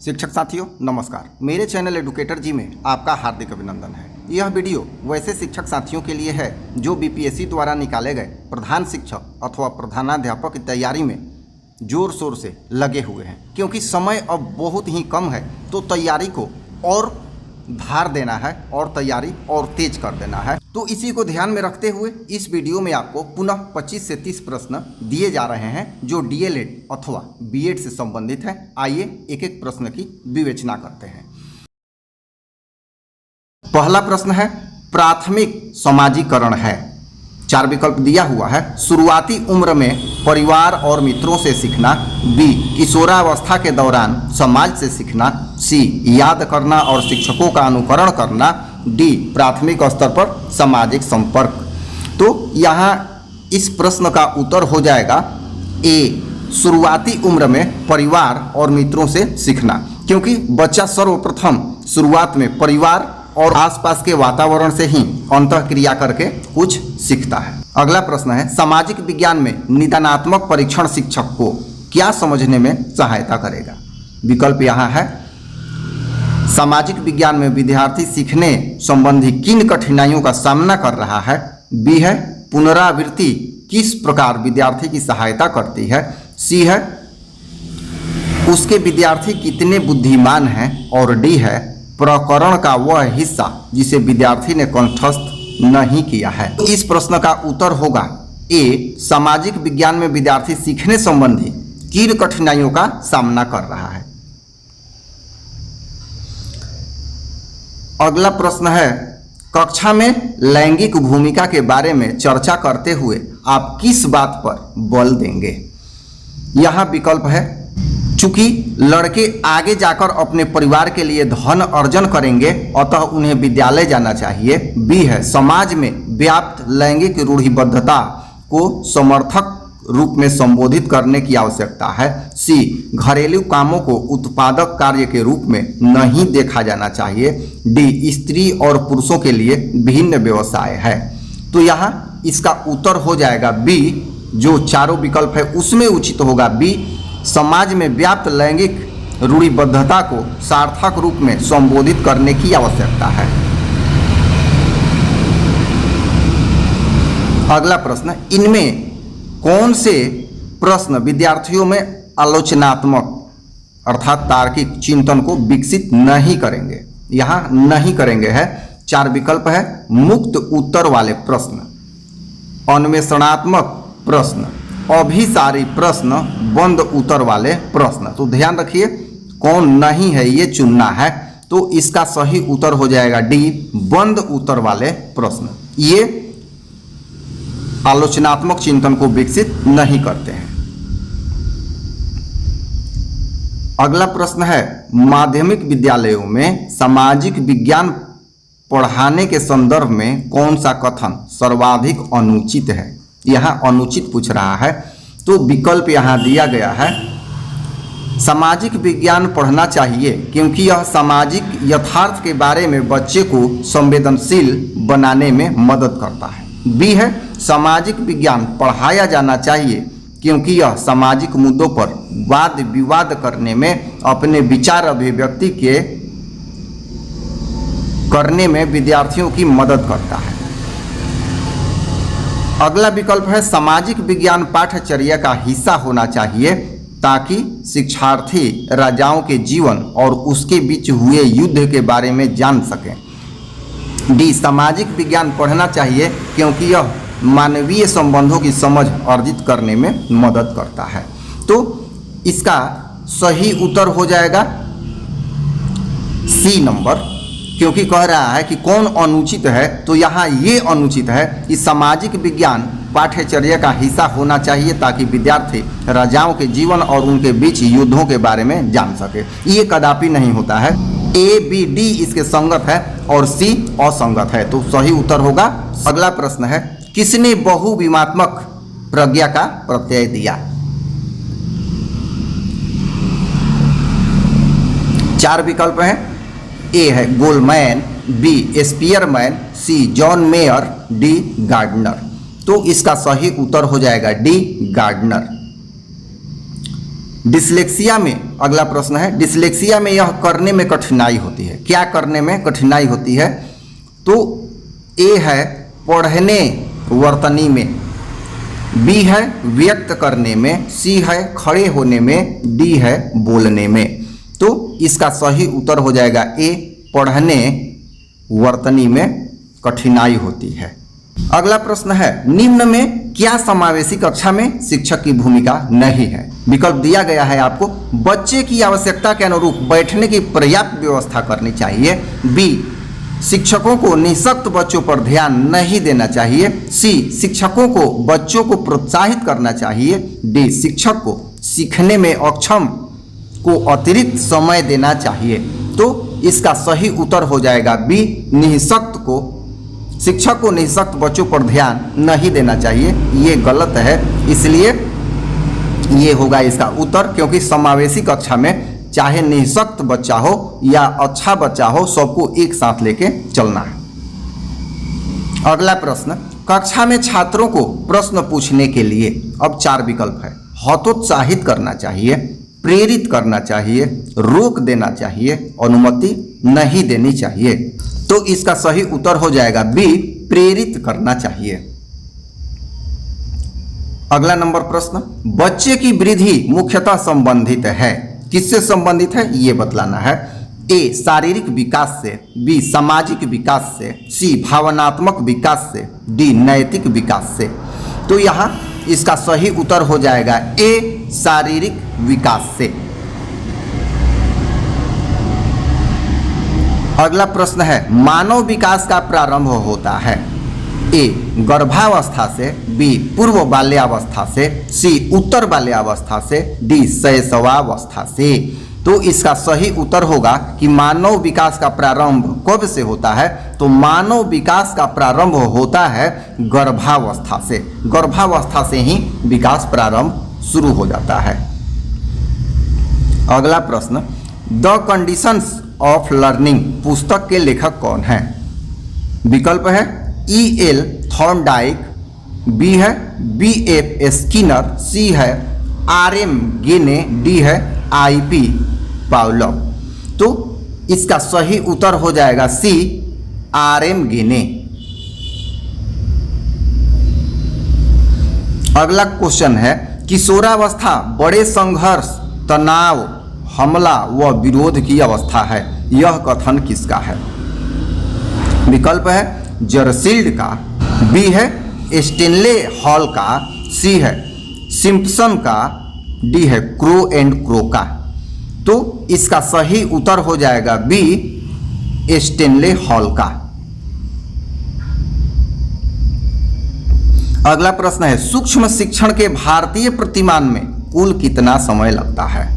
शिक्षक साथियों नमस्कार। मेरे चैनल एडुकेटर जी में आपका हार्दिक अभिनंदन है। यह वीडियो वैसे शिक्षक साथियों के लिए है जो बीपीएससी द्वारा निकाले गए प्रधान शिक्षक अथवा प्रधानाध्यापक की तैयारी में जोर शोर से लगे हुए हैं, क्योंकि समय अब बहुत ही कम है तो तैयारी को और धार देना है और तैयारी और तेज कर देना है। तो इसी को ध्यान में रखते हुए इस वीडियो में आपको पुनः 25 से 30 प्रश्न दिए जा रहे हैं जो डीएलएड अथवा बीएड से संबंधित है। आइए एक एक प्रश्न की विवेचना करते हैं। पहला प्रश्न है, प्राथमिक समाजीकरण है। 4 विकल्प दिया हुआ है। शुरुआती उम्र में परिवार और मित्रों से सीखना, बी किशोरावस्था के दौरान समाज से सीखना, सी याद करना और शिक्षकों का अनुकरण करना, डी प्राथमिक स्तर पर सामाजिक संपर्क। तो यहाँ इस प्रश्न का उत्तर हो जाएगा ए, शुरुआती उम्र में परिवार और मित्रों से सीखना, क्योंकि बच्चा सर्वप्रथम शुरुआत में परिवार और आसपास के वातावरण से ही अंतःक्रिया करके कुछ सीखता है। अगला प्रश्न है, सामाजिक विज्ञान में निदानात्मक परीक्षण शिक्षक को क्या समझने में सहायता करेगा। विकल्प यहाँ है, सामाजिक विज्ञान में विद्यार्थी सीखने संबंधी किन कठिनाइयों का सामना कर रहा है, बी है पुनरावृत्ति किस प्रकार विद्यार्थी की सहायता करती है, सी है उसके विद्यार्थी कितने बुद्धिमान हैं और डी है प्रकरण का वह हिस्सा जिसे विद्यार्थी ने कंठस्थ नहीं किया है। तो इस प्रश्न का उत्तर होगा ए, सामाजिक विज्ञान में विद्यार्थी सीखने संबंधी किन कठिनाइयों का सामना कर रहा है। अगला प्रश्न है, कक्षा में लैंगिक भूमिका के बारे में चर्चा करते हुए आप किस बात पर बल देंगे। यहाँ विकल्प है, चूंकि लड़के आगे जाकर अपने परिवार के लिए धन अर्जन करेंगे अतः उन्हें विद्यालय जाना चाहिए, बी है समाज में व्याप्त लैंगिक रूढ़िबद्धता को समर्थक रूप में संबोधित करने की आवश्यकता है, सी घरेलू कामों को उत्पादक कार्य के रूप में नहीं देखा जाना चाहिए, डी स्त्री और पुरुषों के लिए भिन्न व्यवसाय है। तो यहाँ इसका उत्तर हो जाएगा बी, जो चारों विकल्प है उसमें उचित होगा बी, समाज में व्याप्त लैंगिक रूढ़िबद्धता को सार्थक रूप में संबोधित करने की आवश्यकता है। अगला प्रश्न, इनमें कौन से प्रश्न विद्यार्थियों में आलोचनात्मक अर्थात तार्किक चिंतन को विकसित नहीं करेंगे। यहाँ नहीं करेंगे है। 4 विकल्प है, मुक्त उत्तर वाले प्रश्न, अन्वेषणात्मक प्रश्न, अभिसारी प्रश्न, बंद उत्तर वाले प्रश्न। तो ध्यान रखिए कौन नहीं है ये चुनना है। तो इसका सही उत्तर हो जाएगा डी, बंद उत्तर वाले प्रश्न। ये आलोचनात्मक चिंतन को विकसित नहीं करते हैं। अगला प्रश्न है, माध्यमिक विद्यालयों में सामाजिक विज्ञान पढ़ाने के संदर्भ में कौन सा कथन सर्वाधिक अनुचित है। यहाँ अनुचित पूछ रहा है। तो विकल्प यहाँ दिया गया है, सामाजिक विज्ञान पढ़ना चाहिए क्योंकि यह सामाजिक यथार्थ के बारे में बच्चे को संवेदनशील बनाने में मदद करता है, बी है सामाजिक विज्ञान पढ़ाया जाना चाहिए क्योंकि यह सामाजिक मुद्दों पर वाद विवाद करने में अपने विचार अभिव्यक्ति करने में विद्यार्थियों की मदद करता है। अगला विकल्प है, सामाजिक विज्ञान पाठ्यचर्या का हिस्सा होना चाहिए ताकि शिक्षार्थी राजाओं के जीवन और उसके बीच हुए युद्ध के बारे में जान सकें, डी सामाजिक विज्ञान पढ़ना चाहिए क्योंकि यह मानवीय संबंधों की समझ अर्जित करने में मदद करता है। तो इसका सही उत्तर हो जाएगा सी नंबर, क्योंकि कह रहा है कि कौन अनुचित है। तो यहाँ ये अनुचित है कि सामाजिक विज्ञान पाठ्यचर्या का हिस्सा होना चाहिए ताकि विद्यार्थी राजाओं के जीवन और उनके बीच युद्धों के बारे में जान सके। ये कदापि नहीं होता है। ए बी डी इसके संगत है और सी असंगत है। तो सही उत्तर होगा। अगला प्रश्न है, किसने बहुविमात्मक प्रज्ञा का प्रत्यय दिया। 4 विकल्प हैं, ए है गोलमैन, बी स्पीयरमैन, सी जॉन मेयर, डी गार्डनर। तो इसका सही उत्तर हो जाएगा डी गार्डनर। डिसलेक्सिया में, अगला प्रश्न है, डिसलेक्सिया में यह करने में कठिनाई होती है। क्या करने में कठिनाई होती है? तो ए है पढ़ने वर्तनी में, बी है व्यक्त करने में, सी है खड़े होने में, डी है बोलने में। तो इसका सही उत्तर हो जाएगा ए, पढ़ने वर्तनी में कठिनाई होती है। अगला प्रश्न है, निम्न में क्या समावेशी कक्षा में शिक्षक की भूमिका नहीं है? विकल्प दिया गया है आपको, बच्चे की आवश्यकता के अनुरूप बैठने की पर्याप्त व्यवस्था करनी चाहिए, बी शिक्षकों को निःशक्त बच्चों पर ध्यान नहीं देना चाहिए, सी शिक्षकों को बच्चों को प्रोत्साहित करना चाहिए, डी शिक्षक को सीखने में अक्षम को अतिरिक्त समय देना चाहिए। तो इसका सही उत्तर हो जाएगा बी, निःशक्त को, शिक्षक को निःशक्त बच्चों पर ध्यान नहीं देना चाहिए। ये गलत है, इसलिए ये होगा इसका उत्तर, क्योंकि समावेशी कक्षा में चाहे निःशक्त बच्चा हो या अच्छा बच्चा हो, सबको एक साथ लेके चलना है। अगला प्रश्न, कक्षा में छात्रों को प्रश्न पूछने के लिए अब 4 विकल्प है। हतोत्साहित करना चाहिए, प्रेरित करना चाहिए, रोक देना चाहिए, अनुमति नहीं देनी चाहिए। तो इसका सही उत्तर हो जाएगा बी, प्रेरित करना चाहिए। अगला नंबर प्रश्न, बच्चे की वृद्धि मुख्यतः संबंधित है, किससे संबंधित है ये बतलाना है। ए शारीरिक विकास से, बी सामाजिक विकास से, सी भावनात्मक विकास से, डी नैतिक विकास से। तो यहाँ इसका सही उत्तर हो जाएगा ए, शारीरिक विकास से। अगला प्रश्न है, मानव विकास का प्रारंभ होता है ए गर्भावस्था से, बी पूर्व बाल्यावस्था से, सी उत्तर बाल्यावस्था से, डी शैशवावस्था से। तो इसका सही उत्तर होगा कि मानव विकास का प्रारंभ कब से होता है? तो मानव विकास का प्रारंभ होता है गर्भावस्था से। गर्भावस्था से ही विकास प्रारंभ शुरू हो जाता है। अगला प्रश्न, द कंडीशंस ऑफ लर्निंग पुस्तक के लेखक कौन हैं? विकल्प है E.L. थॉर्नडाइक, बी है B.F. स्किनर, सी है R.M. गेने, डी है I.P. पावलोव। तो इसका सही उत्तर हो जाएगा सी, R.M. गेने। अगला क्वेश्चन है, किशोरावस्था बड़े संघर्ष, तनाव, हमला व विरोध की अवस्था है, यह कथन किसका है? विकल्प है जरसील्ड का, बी है स्टेनले हॉल का, सी है सिम्पसन का, डी है क्रो एंड क्रो का। तो इसका सही उत्तर हो जाएगा बी, स्टेनले हॉल का। अगला प्रश्न है, सूक्ष्म शिक्षण के भारतीय प्रतिमान में कुल कितना समय लगता है?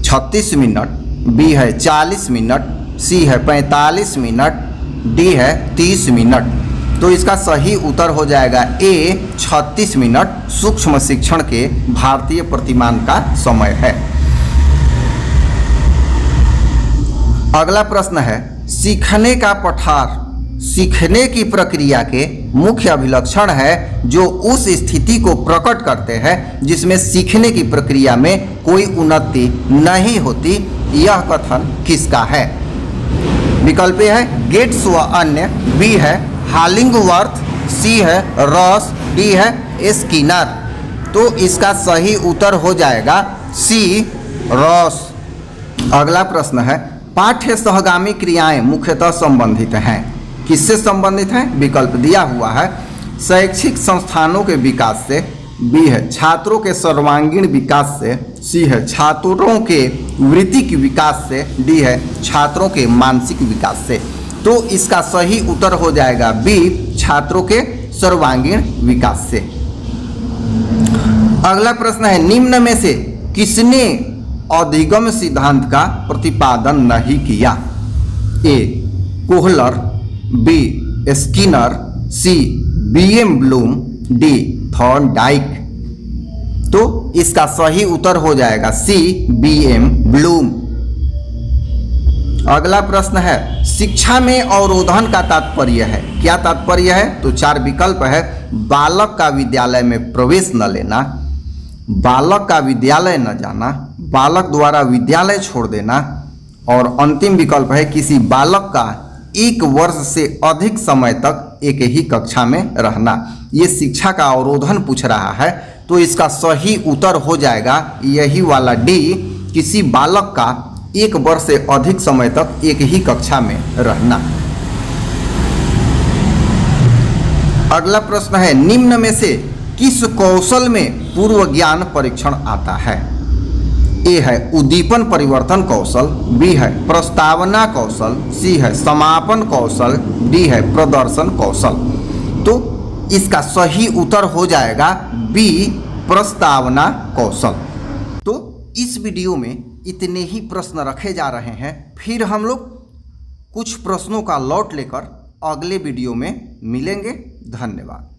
36 मिनट, बी है 40 मिनट, सी है 45 मिनट, डी है 30 मिनट। तो इसका सही उत्तर हो जाएगा ए, 36 मिनट सूक्ष्म शिक्षण के भारतीय प्रतिमान का समय है। अगला प्रश्न है, सीखने का पठार सीखने की प्रक्रिया के मुख्य अभिलक्षण है जो उस स्थिति को प्रकट करते हैं जिसमें सीखने की प्रक्रिया में कोई उन्नति नहीं होती, यह कथन किसका है? विकल्प है गेट्स व अन्य, बी है हालिंगवर्थ, सी है रॉस, डी है स्किनर। तो इसका सही उत्तर हो जाएगा सी, रॉस। अगला प्रश्न है, पाठ्य सहगामी क्रियाएं मुख्यतः संबंधित हैं, किससे संबंधित हैं? विकल्प दिया हुआ है शैक्षिक संस्थानों के विकास से, बी है छात्रों के सर्वांगीण विकास से, सी है छात्रों के वृत्तिक विकास से, डी है छात्रों के मानसिक विकास से। तो इसका सही उत्तर हो जाएगा बी, छात्रों के सर्वांगीण विकास से। अगला प्रश्न है, निम्न में से किसने अधिगम सिद्धांत का प्रतिपादन नहीं किया? ए कोहलर, बी स्किनर, सी B.M. Bloom, D Thorndike. तो इसका सही उत्तर हो जाएगा सी, B.M. ब्लूम। अगला प्रश्न है, शिक्षा में अवरोधन का तात्पर्य है, क्या तात्पर्य है? तो 4 विकल्प है, बालक का विद्यालय में प्रवेश न लेना, बालक का विद्यालय न जाना, बालक द्वारा विद्यालय छोड़ देना। और अंतिम विकल्प है किसी बालक का 1 वर्ष से अधिक समय तक एक ही कक्षा में रहना। ये शिक्षा का अवरोधन पूछ रहा है, तो इसका सही उत्तर हो जाएगा यही वाला डी, किसी बालक का 1 वर्ष से अधिक समय तक एक ही कक्षा में रहना। अगला प्रश्न है, निम्न में से किस कौशल में पूर्व ज्ञान परीक्षण आता है? ए है उद्दीपन परिवर्तन कौशल, बी है प्रस्तावना कौशल, सी है समापन कौशल, डी है प्रदर्शन कौशल। तो इसका सही उत्तर हो जाएगा बी, प्रस्तावना कौशल। तो इस वीडियो में इतने ही प्रश्न रखे जा रहे हैं, फिर हम लोग कुछ प्रश्नों का लॉट लेकर अगले वीडियो में मिलेंगे। धन्यवाद।